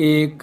1।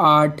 8।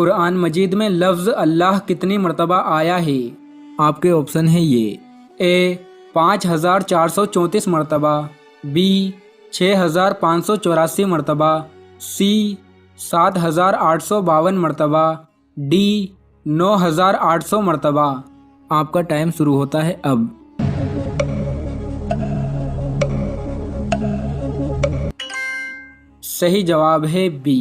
قرآن مجید میں لفظ اللہ کتنی مرتبہ آیا ہے؟ آپ کے آپشن ہیں یہ: اے 5434 مرتبہ، بی 6584 مرتبہ، سی 7852 مرتبہ، ڈی 9800 مرتبہ۔ آپ کا ٹائم شروع ہوتا ہے اب۔ صحیح جواب ہے بی۔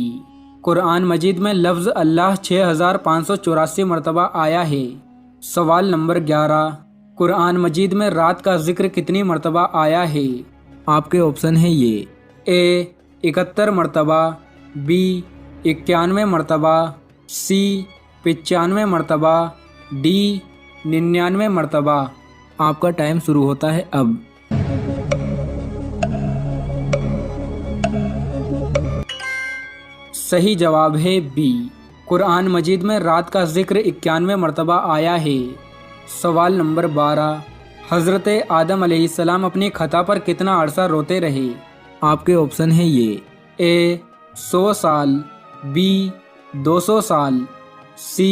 قرآن مجید میں لفظ اللہ 6584 مرتبہ آیا ہے۔ سوال نمبر 11، قرآن مجید میں رات کا ذکر کتنی مرتبہ آیا ہے؟ آپ کے آپشن ہیں یہ: اے 71 مرتبہ، بی 91 مرتبہ، سی 95 مرتبہ، ڈی 99 مرتبہ۔ آپ کا ٹائم شروع ہوتا ہے اب۔ صحیح جواب ہے بی۔ قرآن مجید میں رات کا ذکر 91 مرتبہ آیا ہے۔ سوال نمبر 12، حضرت آدم علیہ السلام اپنی خطا پر کتنا عرصہ روتے رہے؟ آپ کے آپشن ہیں یہ: اے 100 سال، بی 200 سال، سی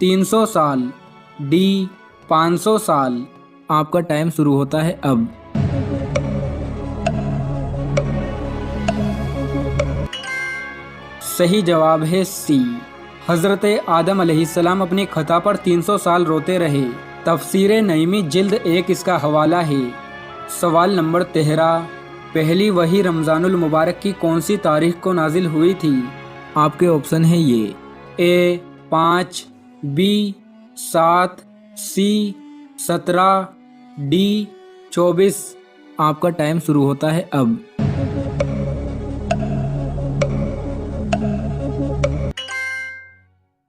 300 سال، ڈی 500 سال۔ آپ کا ٹائم شروع ہوتا ہے اب۔ صحیح جواب ہے سی۔ حضرت آدم علیہ السلام اپنی خطا پر 300 سال روتے رہے۔ تفسیر نعیمی جلد 1 اس کا حوالہ ہے۔ سوال نمبر 13، پہلی وحی رمضان المبارک کی کون سی تاریخ کو نازل ہوئی تھی؟ آپ کے آپشن ہیں یہ: اے 5، بی 7، سی 17، ڈی 24۔ آپ کا ٹائم شروع ہوتا ہے اب۔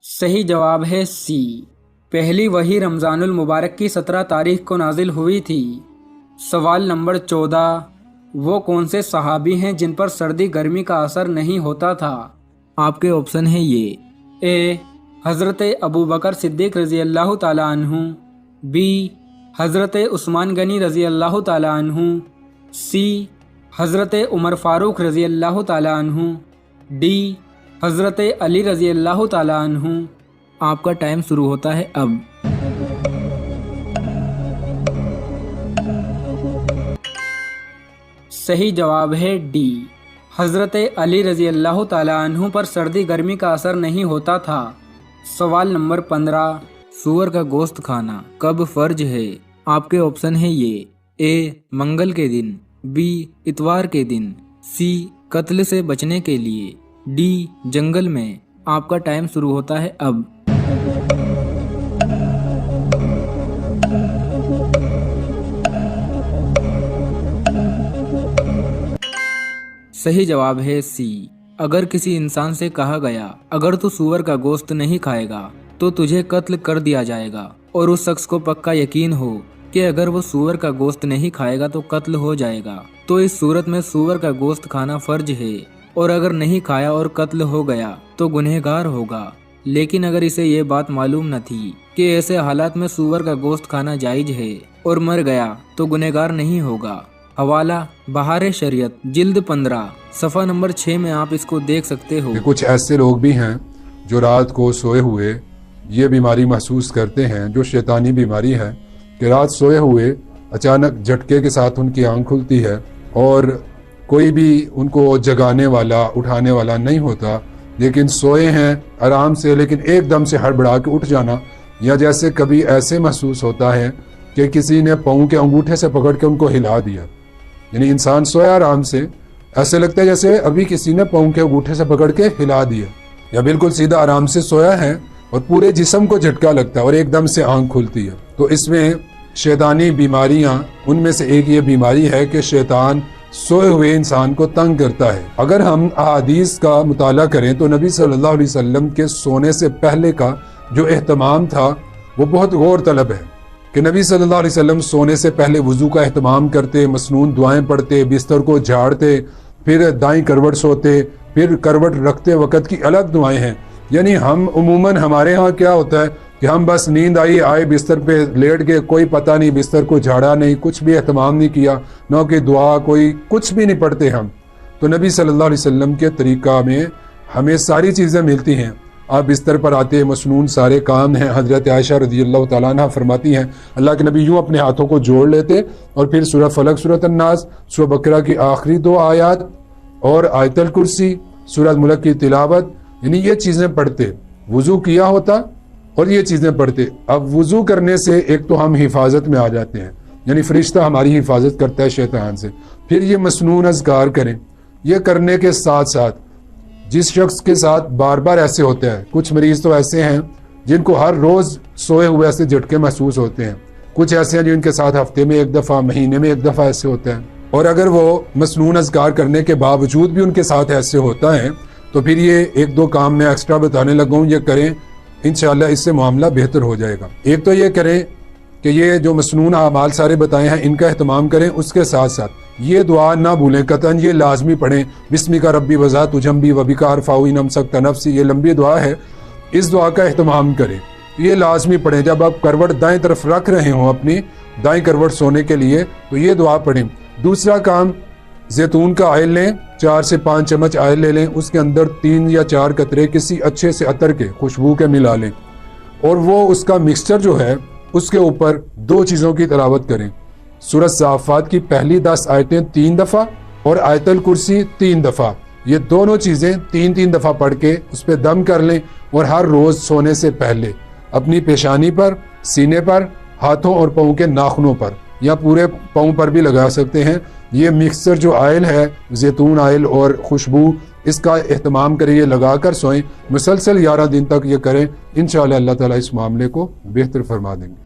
صحیح جواب ہے سی۔ پہلی وحی رمضان المبارک کی 17 تاریخ کو نازل ہوئی تھی۔ سوال نمبر 14، وہ کون سے صحابی ہیں جن پر سردی گرمی کا اثر نہیں ہوتا تھا؟ آپ کے آپشن ہیں یہ: اے حضرت ابو بکر صدیق رضی اللہ تعالی عنہ، بی حضرت عثمان غنی رضی اللہ تعالی عنہ، سی حضرت عمر فاروق رضی اللہ تعالی عنہ، ڈی حضرت علی رضی اللہ تعالی عنہ۔ آپ کا ٹائم شروع ہوتا ہے اب۔ صحیح جواب ہے ڈی، حضرت علی رضی اللہ تعالی عنہ پر سردی گرمی کا اثر نہیں ہوتا تھا۔ سوال نمبر 15، سور کا گوشت کھانا کب فرض ہے؟ آپ کے آپشن ہیں یہ: اے منگل کے دن، بی اتوار کے دن، سی قتل سے بچنے کے لیے، ڈی جنگل میں۔ آپ کا ٹائم شروع ہوتا ہے اب۔ صحیح جواب ہے سی۔ اگر کسی انسان سے کہا گیا اگر تو سور کا گوشت نہیں کھائے گا تو تجھے قتل کر دیا جائے گا، اور اس شخص کو پکا یقین ہو کہ اگر وہ سور کا گوشت نہیں کھائے گا تو قتل ہو جائے گا، تو اس صورت میں سور کا گوشت کھانا فرض ہے، اور اگر نہیں کھایا اور قتل ہو گیا تو گنہگار ہوگا۔ لیکن اگر اسے یہ بات معلوم نہ تھی کہ ایسے حالات میں سور کا گوشت کھانا جائز ہے اور مر گیا تو گنہگار نہیں ہوگا۔ حوالہ بہار شریعت جلد 15 صفحہ نمبر 6 میں آپ اس کو دیکھ سکتے ہو۔ کچھ ایسے لوگ بھی ہیں جو رات کو سوئے ہوئے یہ بیماری محسوس کرتے ہیں جو شیطانی بیماری ہے کہ رات سوئے ہوئے اچانک جھٹکے کے ساتھ ان کی آنکھ کھلتی ہے اور کوئی بھی ان کو جگانے والا اٹھانے والا نہیں ہوتا، لیکن سوئے ہیں آرام سے، لیکن ایک دم سے ہڑبڑا کے اٹھ جانا، یا جیسے کبھی ایسے محسوس ہوتا ہے کہ کسی نے پاؤں کے انگوٹھے سے پکڑ کے ان کو ہلا دیا، یعنی انسان سویا آرام سے، ایسے لگتا ہے جیسے ابھی کسی نے پاؤں کے انگوٹھے سے پکڑ کے ہلا دیا، یا بالکل سیدھا آرام سے سویا ہے اور پورے جسم کو جھٹکا لگتا ہے اور ایک دم سے آنکھ کھلتی ہے۔ تو اس میں شیطانی بیماریاں، ان میں سے ایک یہ بیماری ہے کہ شیطان سوئے ہوئے انسان کو تنگ کرتا ہے۔ اگر ہم احادیث کا مطالعہ کریں تو نبی صلی اللہ علیہ وسلم کے سونے سے پہلے کا جو اہتمام تھا وہ بہت غور طلب ہے، کہ نبی صلی اللہ علیہ وسلم سونے سے پہلے وضو کا اہتمام کرتے، مسنون دعائیں پڑھتے، بستر کو جھاڑتے، پھر دائیں کروٹ سوتے، پھر کروٹ رکھتے وقت کی الگ دعائیں ہیں۔ یعنی ہم عموماً ہمارے ہاں کیا ہوتا ہے کہ ہم بس نیند آئے بستر پہ لیٹ گئے، کوئی پتہ نہیں، بستر کو جھاڑا نہیں، کچھ بھی اہتمام نہیں کیا، نہ کہ دعا کوئی کچھ بھی نہیں پڑھتے ہم۔ تو نبی صلی اللہ علیہ وسلم کے طریقہ میں ہمیں ساری چیزیں ملتی ہیں، آپ بستر پر آتے مسنون سارے کام ہیں. حضرت عائشہ رضی اللہ تعالیٰ عنہ فرماتی ہیں اللہ کے نبی یوں اپنے ہاتھوں کو جوڑ لیتے اور پھر سورہ فلق، سورۃ الناس، سورہ بقرہ کی آخری 2 آیات اور آیت الکرسی، سورۃ ملک کی تلاوت، یعنی یہ چیزیں پڑھتے. وضو کیا ہوتا اور یہ چیزیں پڑھتے. اب وضو کرنے سے ایک تو ہم حفاظت میں آ جاتے ہیں، یعنی فرشتہ ہماری حفاظت کرتا ہے شیطان سے. پھر یہ مسنون اذکار کریں. یہ کرنے کے ساتھ ساتھ جس شخص کے ساتھ بار بار ایسے ہوتا ہے، کچھ مریض تو ایسے ہیں جن کو ہر روز سوئے ہوئے ایسے جھٹکے محسوس ہوتے ہیں، کچھ ایسے ہیں جن کے ساتھ ہفتے میں 1 دفعہ، مہینے میں 1 دفعہ ایسے ہوتا ہے. اور اگر وہ مسنون اذکار کرنے کے باوجود بھی ان کے ساتھ ایسے ہوتا ہے تو پھر یہ 1-2 کام میں ایکسٹرا بتانے لگا ہوں، یہ کریں انشاءاللہ اس سے معاملہ بہتر ہو جائے گا. ایک تو یہ کریں کہ یہ جو مسنون اعمال سارے بتائے ہیں ان کا اہتمام کریں. اس کے ساتھ ساتھ یہ دعا نہ بھولیں، قطعاً یہ لازمی پڑھیں. بسمک ربی وذات جنبی وبک ارفع ان امسکت نفسی، یہ لمبی دعا ہے، اس دعا کا اہتمام کریں. یہ لازمی پڑھیں. جب آپ کروٹ دائیں طرف رکھ رہے ہوں اپنی دائیں کروٹ سونے کے لیے تو یہ دعا پڑھیں. دوسرا کام، زیتون کا آئل لیں، 4 سے 5 چمچ آئل لے لیں، اس کے اندر 3 یا 4 قطرے کسی اچھے سے عطر کے، خوشبو کے ملا لیں اور وہ اس کا مکسچر جو ہے اس کے اوپر 2 چیزوں کی تلاوت کریں. سورہ صافات کی پہلی 10 آیتیں 3 دفعہ اور آیت الکرسی 3 دفعہ. یہ دونوں چیزیں 3 دفعہ پڑھ کے اس پہ دم کر لیں اور ہر روز سونے سے پہلے اپنی پیشانی پر، سینے پر، ہاتھوں اور پاؤں کے ناخنوں پر یا پورے پاؤں پر بھی لگا سکتے ہیں. یہ مکسچر جو آئل ہے، زیتون آئل اور خوشبو، اس کا اہتمام کریں، یہ لگا کر سوئیں. مسلسل 11 دن تک یہ کریں، انشاءاللہ اللہ تعالیٰ اس معاملے کو بہتر فرما دیں گے.